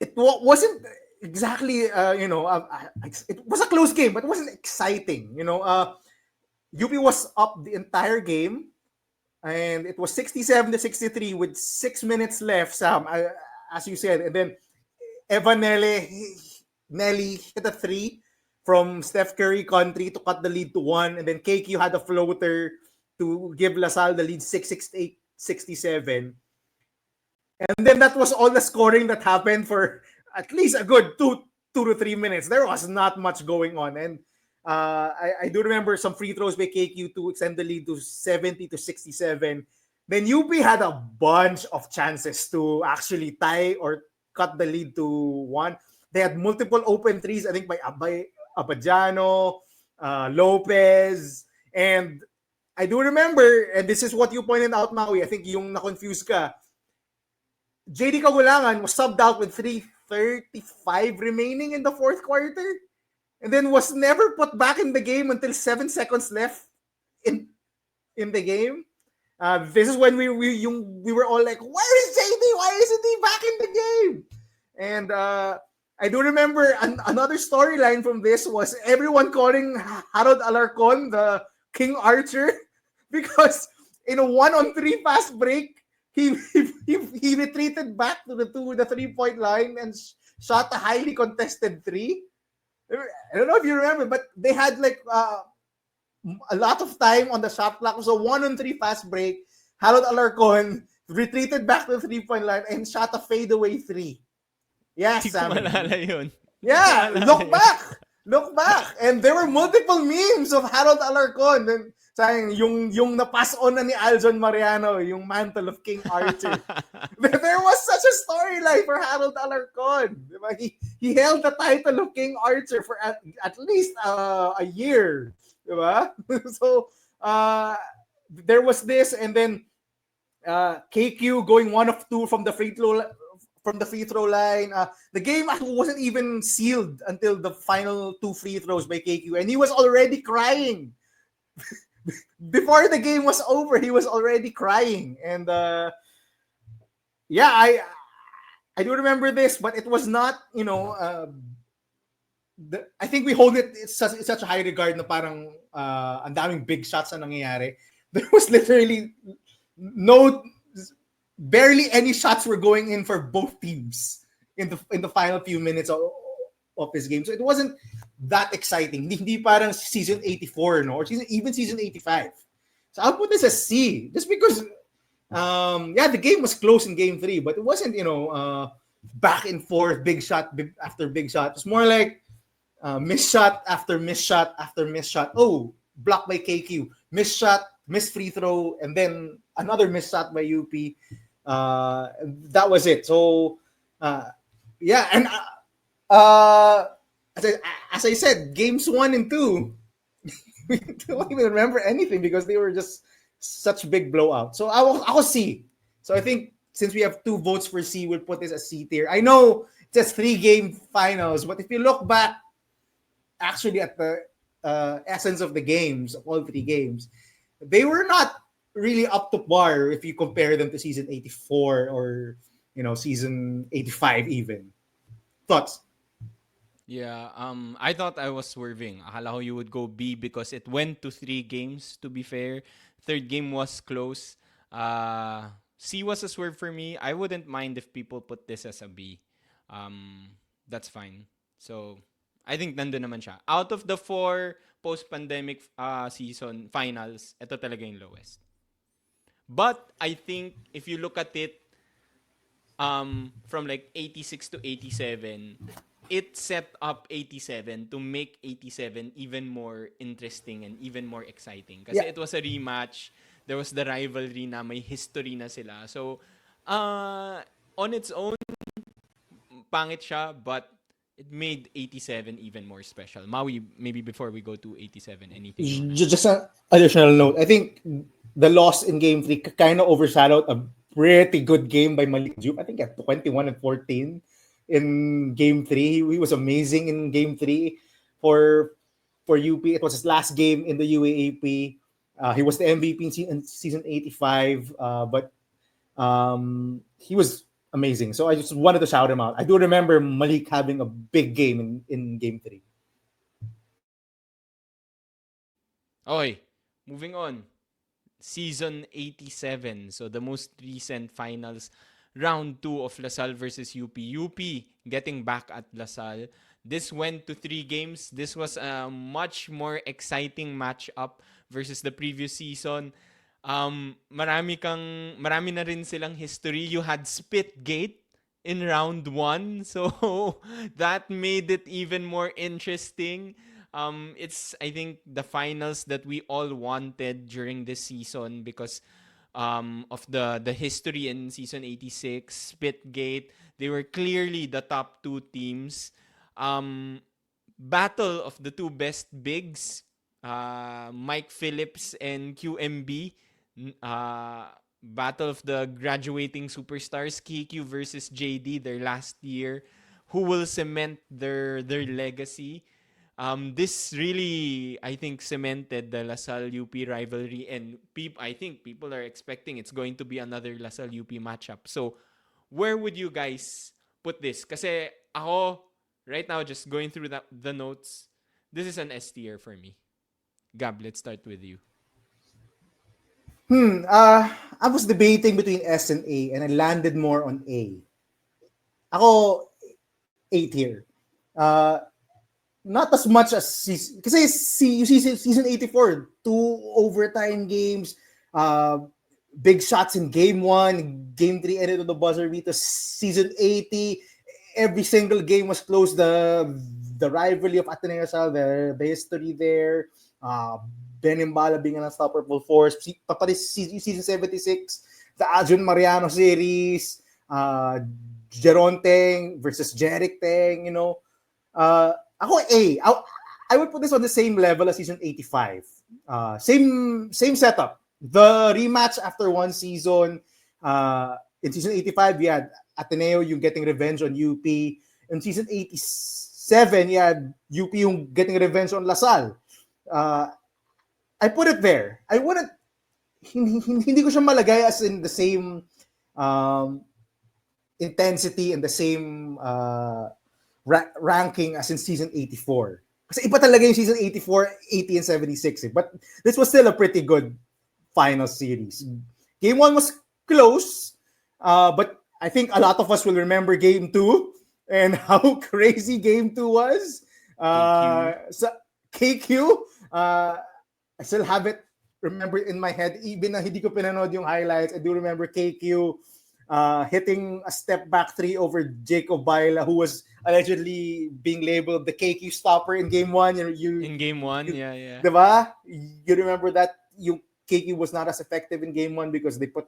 It wasn't exactly, it was a close game, but it wasn't exciting. UP was up the entire game, and it was 67-63 with 6 minutes left, Sam, as you said. And then Evan Nelly hit a 3 from Steph Curry country to cut the lead to 1, and then KQ had a floater to give LaSalle the lead 6-68-67. And then that was all the scoring that happened for at least a good 2 to 3 minutes. There was not much going on. And I do remember some free throws by KQ to extend the lead to 70-67. Then UP had a bunch of chances to actually tie or cut the lead to 1. They had multiple open threes, I think by Abadiano, Lopez, and I do remember, and this is what you pointed out, Maui, I think yung na-confuse ka, JD Kagulangan was subbed out with 3:35 remaining in the fourth quarter, and then was never put back in the game until 7 seconds left in the game. This is when we were all like, where is JD? Why isn't he back in the game? And I do remember another storyline from this was everyone calling Harold Alarcon the King Archer because in a 1-on-3 fast break, he retreated back to the 3-point line and shot a highly contested 3. I don't know if you remember, but they had like a lot of time on the shot clock. It was a 1-on-3 fast break. Harold Alarcon retreated back to the 3-point line and shot a fadeaway 3. Yes, Hindi ko malala yun. Yeah, look back. And there were multiple memes of Harold Alarcon. And saying yung na-pass on na ni Aljon Mariano, yung mantle of King Archer. There was such a storyline for Harold Alarcon. Diba? He held the title of King Archer for at least a year. Diba? So, there was this, and then KQ going 1 of 2 from the free throw line. The game wasn't even sealed until the final 2 free throws by KQ, and he was already crying. Before the game was over, he was already crying. And yeah, I do remember this, but it was not, I think we hold it it's such a high regard na parang ang daming big shots na nangyayari. There was literally barely any shots were going in for both teams in the final few minutes of his game. So it wasn't that exciting. Hindi parang season 84, no? Or even season 85. So I'll put this as C. Just because the game was close in game 3, but it wasn't, back and forth, big shot after big shot. It's more like miss shot after miss shot after miss shot. Oh, blocked by KQ. Miss shot, miss free throw, and then another miss shot by UP. That was it. So, and as I said, games 1 and 2, we don't even remember anything because they were just such big blowouts. So I'll C. So I think since we have 2 votes for C, we'll put this as C tier. I know it's just 3-game finals, but if you look back actually at the essence of the games, of all 3 games, they were not really up to par if you compare them to season 84 or season 85 even. Thoughts? Yeah, I thought I was swerving. Akala ko you would go B because it went to 3 games, to be fair. Third game was close. C was a swerve for me. I wouldn't mind if people put this as a B. That's fine. So, I think nandun naman siya. Out of the 4 post-pandemic season finals, ito talaga yung lowest. But I think if you look at it from like 86 to 87, it set up 87 to make 87 even more interesting and even more exciting. Kasi it was a rematch. There was the rivalry na may history na sila. So, on its own, pangit siya, but it made 87 even more special. Maui, maybe before we go to 87, anything? Just an additional note. I think the loss in game 3 kind of overshadowed a pretty good game by Malik Diop. I think at 21 and 14 in game 3. He was amazing in game 3 for UP. It was his last game in the UAAP. He was the MVP in season 85, but he was amazing. So I just wanted to shout him out. I do remember Malik having a big game in game 3. Okay, moving on. Season 87. So the most recent finals round 2 of LaSalle versus UP. UP getting back at LaSalle. This went to 3 games. This was a much more exciting matchup versus the previous season. Marami na rin silang history. You had Spitgate in round 1, so that made it even more interesting. It's, I think, the finals that we all wanted during this season because of the history in season 86, Spitgate. They were clearly the top 2 teams. Battle of the 2 best bigs, Mike Phillips and QMB. Battle of the graduating superstars, KQ versus JD, their last year. Who will cement their legacy? This really, I think, cemented the LaSalle UP rivalry, and I think people are expecting it's going to be another LaSalle UP matchup. So, where would you guys put this? Kasi ako, right now, just going through the notes, this is an S tier for me. Gab, let's start with you. I was debating between S and A, and I landed more on A. Ako, A tier. Not as much as kasi season 84, 2 overtime games, big shots in game 1, game 3 ended on the buzzer beater. Season 80, every single game was close. The rivalry of Ateneo Sal, the history there. Ben Imbala being an unstoppable force. Pati season 76, the Adrian Mariano series, Geronteng versus Jeric Teng, ako A. I would put this on the same level as season 85. Same setup. The rematch after one season. In season 85, we had Ateneo yung getting revenge on UP. In season 87, you had UP yung getting revenge on LaSalle. I put it there. I wouldn't, hindi ko siya malagay as in the same intensity and the same ranking as in season 84. Kasi iba talaga yung season 84, 80, and 76. But this was still a pretty good final series. Game 1 was close, but I think a lot of us will remember Game 2 and how crazy Game 2 was. So KQ, I still have it remembered in my head. Even na hindi ko pinanood yung highlights, I do remember KQ hitting a step back 3 over Jacob Baila, who was allegedly being labeled the KQ stopper in Game 1. In Game 1, yeah. Diba? You remember that yung KQ was not as effective in Game 1 because they put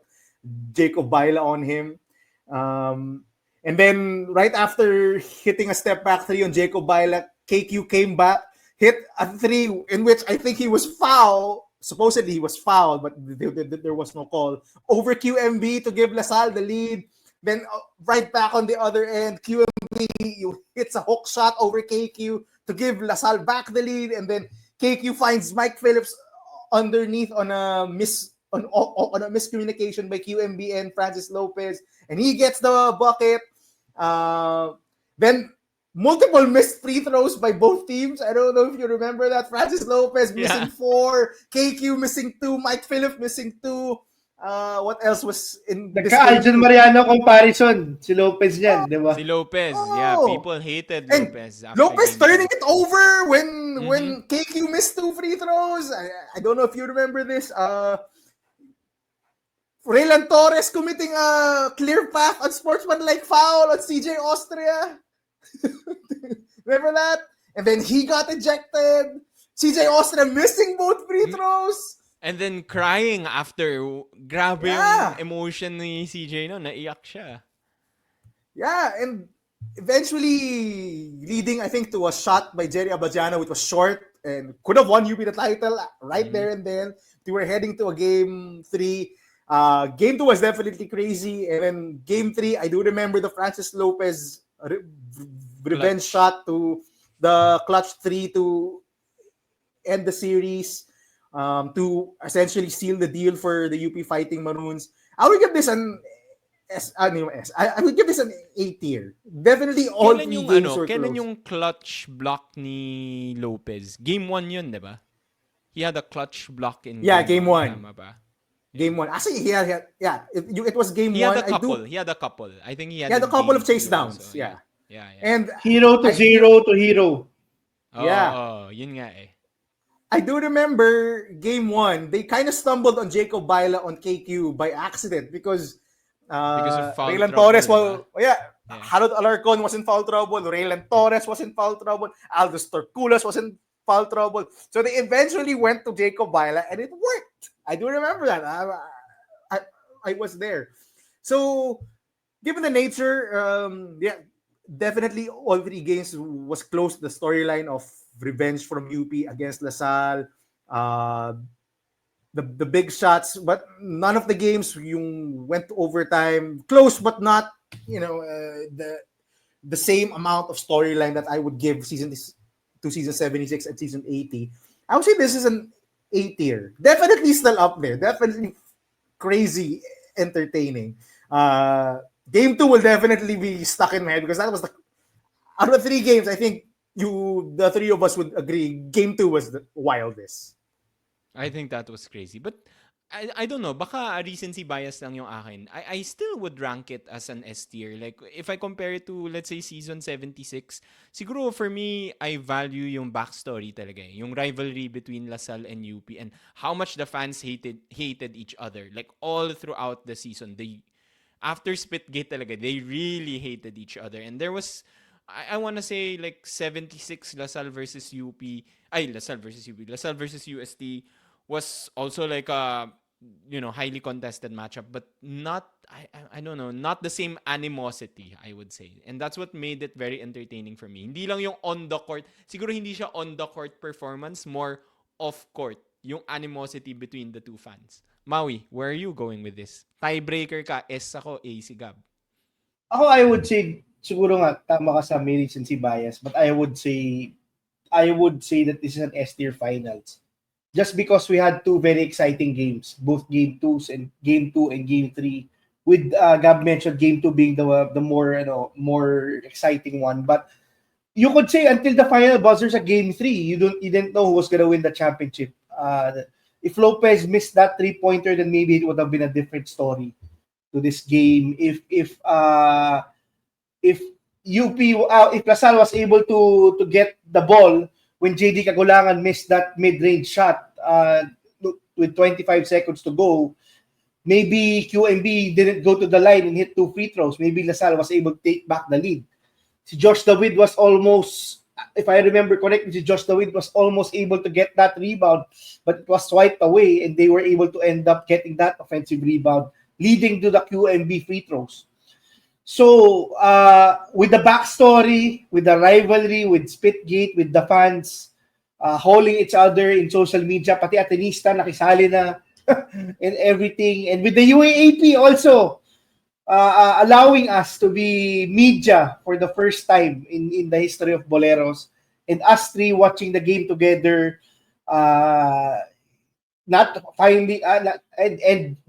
Jacob Baila on him. And then right after hitting a step back 3 on Jacob Baila, KQ came back, hit a 3 in which I think he was fouled. Supposedly he was fouled, but there was no call. Over QMB to give LaSalle the lead. Then right back on the other end, QMB hits a hook shot over KQ to give LaSalle back the lead. And then KQ finds Mike Phillips underneath on a miscommunication by QMB and Francis Lopez. And he gets the bucket. Then multiple missed free throws by both teams. I don't know if you remember that. Francis Lopez missing 4, KQ missing 2, Mike Phillips missing 2. What else was in this game? Nagka-Adrian Mariano comparison. Si Lopez yan, di ba? Si Lopez, yeah. People hated And Lopez. Lopez turning it over when KQ missed 2 free throws. I don't know if you remember this. Raylan Torres committing a clear path on sportsmanlike foul on CJ Austria. Remember that? And then he got ejected. CJ Austria missing both free throws. And then crying after. Grabe yung emotion ni CJ, no? Naiyak siya. Yeah, and eventually leading, I think, to a shot by Jerry Abadiano, which was short and could have won UP the title right there and then. They were heading to a Game 3. Game 2 was definitely crazy. And then Game 3, I do remember the Francis Lopez revenge shot to the clutch 3 to end the series, to essentially seal the deal for the UP Fighting Maroons. I would give this an I would give this an A tier. Definitely all Kailan 3 yung, games were kailan close. yung clutch block ni Lopez? Game 1 yun, di ba? He had a clutch block in Yeah, Game 1. Tama ba? Game 1. Actually, it was game He had 1. a couple. He had a couple. I think he had He had a couple of game chase two downs. also. Yeah. Yeah. And Hero to zero to hero. Oh, yun nga eh. I do remember game 1, they kind of stumbled on Jacob Baila on KQ by accident because of foul Raylan trouble, Torres Yeah. Harold Alarcon was in foul trouble, Raylan Torres was in foul trouble, Aldous Torculas was in foul trouble. So they eventually went to Jacob Baila and it worked. I do remember that. I was there. So given the nature, definitely all 3 games was close to the storyline of revenge from UP against LaSalle. The big shots, but none of the games yung went to overtime. Close, but not the same amount of storyline that I would give season 76 and season 80. I would say this is an A tier. Definitely still up there. Definitely crazy entertaining. Game 2 will definitely be stuck in my head because that was out of the 3 games, I think the 3 of us would agree game 2 was the wildest. I think that was crazy. But I don't know, baka recency bias lang yung akin. I still would rank it as an S tier. Like, if I compare it to, let's say, season 76, siguro for me, I value yung backstory talaga. Yung rivalry between LaSalle and UP and how much the fans hated each other. Like, all throughout the season. After Spitgate talaga, they really hated each other. And there was, I want to say, like, 76 LaSalle versus UP. LaSalle versus UP. LaSalle versus UST was also like a highly contested matchup, but not I don't know, not the same animosity, I would say. And that's what made it very entertaining for me. Hindi lang yung on the court, siguro hindi siya on the court performance, more off court, yung animosity between the two fans. Maui, where are you going with this? Tiebreaker ka, S ako, A si Gab. Ako, I would say, siguro nga, tama ka sa may recency bias, but I would say that this is an S tier finals. Just because we had 2 very exciting games, both game 2 and game 3, with Gab mentioned game 2 being the more exciting one. But you could say until the final buzzers at game 3, you didn't know who was gonna win the championship. If Lopez missed that 3-pointer, then maybe it would have been a different story to this game. If LaSalle was able to get the ball when JD Kagulangan missed that mid-range shot with 25 seconds to go, maybe QMB didn't go to the line and hit 2 free throws. Maybe LaSalle was able to take back the lead. Si Josh David was almost, if I remember correctly, Josh David was almost able to get that rebound, but it was swiped away and they were able to end up getting that offensive rebound, leading to the QMB free throws. So, with the backstory, with the rivalry, with Spitgate, with the fans hauling each other in social media, pati Atenista nakisali na and everything, and with the UAAP also allowing us to be media for the first time in the history of Boleros, and us 3 watching the game together, and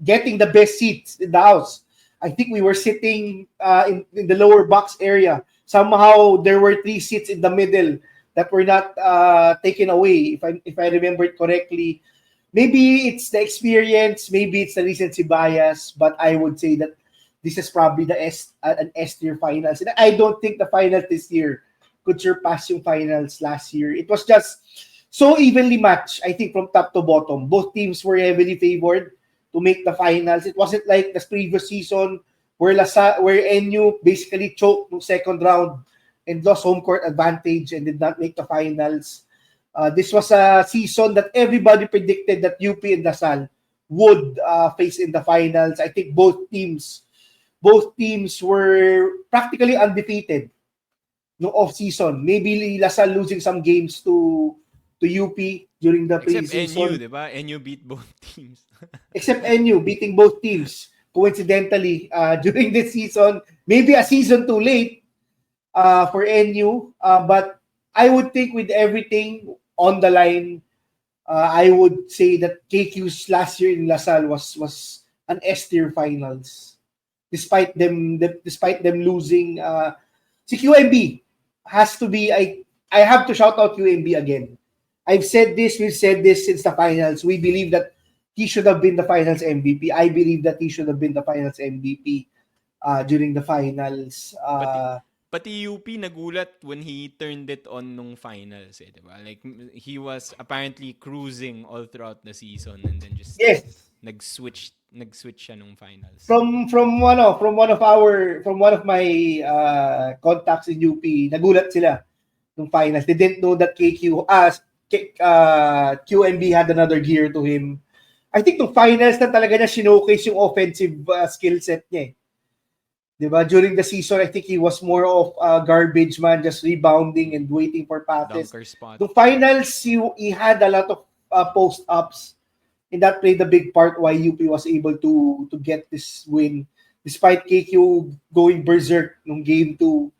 getting the best seats in the house. I think we were sitting in the lower box area. Somehow there were 3 seats in the middle that were not taken away. If I remember it correctly, maybe it's the experience, maybe it's the recency bias, but I would say that this is probably an S tier finals. And I don't think the finals this year could surpass yung finals last year. It was just so evenly matched, I think, from top to bottom. Both teams were heavily favored to make the finals. It wasn't like the previous season where NU basically choked the second round and lost home court advantage and did not make the finals. This was a season that everybody predicted that UP and LaSalle would face in the finals. I think both teams were practically undefeated no off-season. Maybe LaSalle losing some games to UP during the Except preseason. NU, diba? NU beat both teams. Except NU beating both teams coincidentally during this season. Maybe a season too late for NU. But I would think with everything on the line, I would say that KQ's last year in LaSalle was an S tier finals. Despite them losing, si QMB has to be. I have to shout out QMB again. We've said this since the finals. We believe that he should have been the finals MVP. I believe that he should have been the finals MVP during the finals. Pati UP nagulat when he turned it on nung finals, eh, diba? Like, he was apparently cruising all throughout the season and then just Yes. nag-switch siya nung finals. From one of my contacts in UP, nagulat sila nung finals. They didn't know that QMB had another gear to him. I think nung finals na talaga niya showcase yung offensive skill set niya. Diba? During the season, I think he was more of a garbage man, just rebounding and waiting for passes. Dunker spot. Nung finals, he had a lot of post-ups, and that played a big part why UP was able to get this win, despite KQ going berserk nung game 2,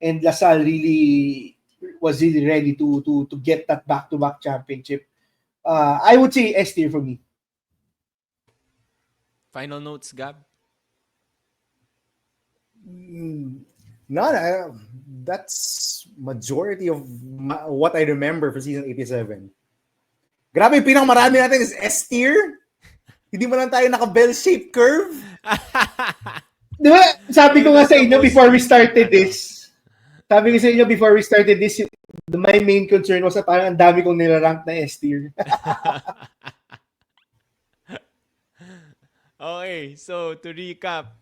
and LaSalle was really ready to get that back-to-back championship. I would say S tier for me. Final notes, Gab? That's majority of what I remember for season 87. Grabe, yung pinakamarami natin is S tier. Hindi mo lang tayo naka-bell-shaped curve. Diba, sabi ko nga sa inyo before we started this, my main concern was na parang ang dami kong nilarank na S tier. Okay, so to recap,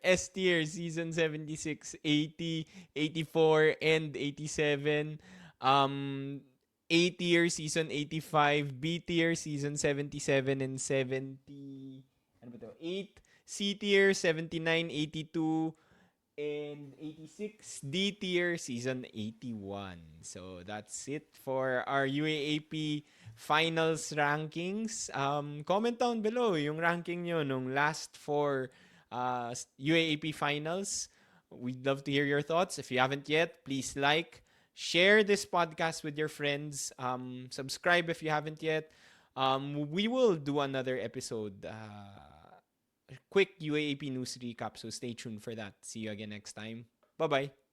S tier, season 76, 80, 84, and 87. A tier, season 85. B tier, season 77 and 70. Ano ba to? 8. C tier, 79, 82, and 86. D tier, season 81. So that's it for our UAAP finals rankings. Comment down below yung ranking nyo nung last 4 UAAP finals. We'd love to hear your thoughts. If you haven't yet, please like, share this podcast with your friends. Subscribe if you haven't yet. We will do another episode, quick UAAP news recap, so stay tuned for that. See you again next time. Bye-bye.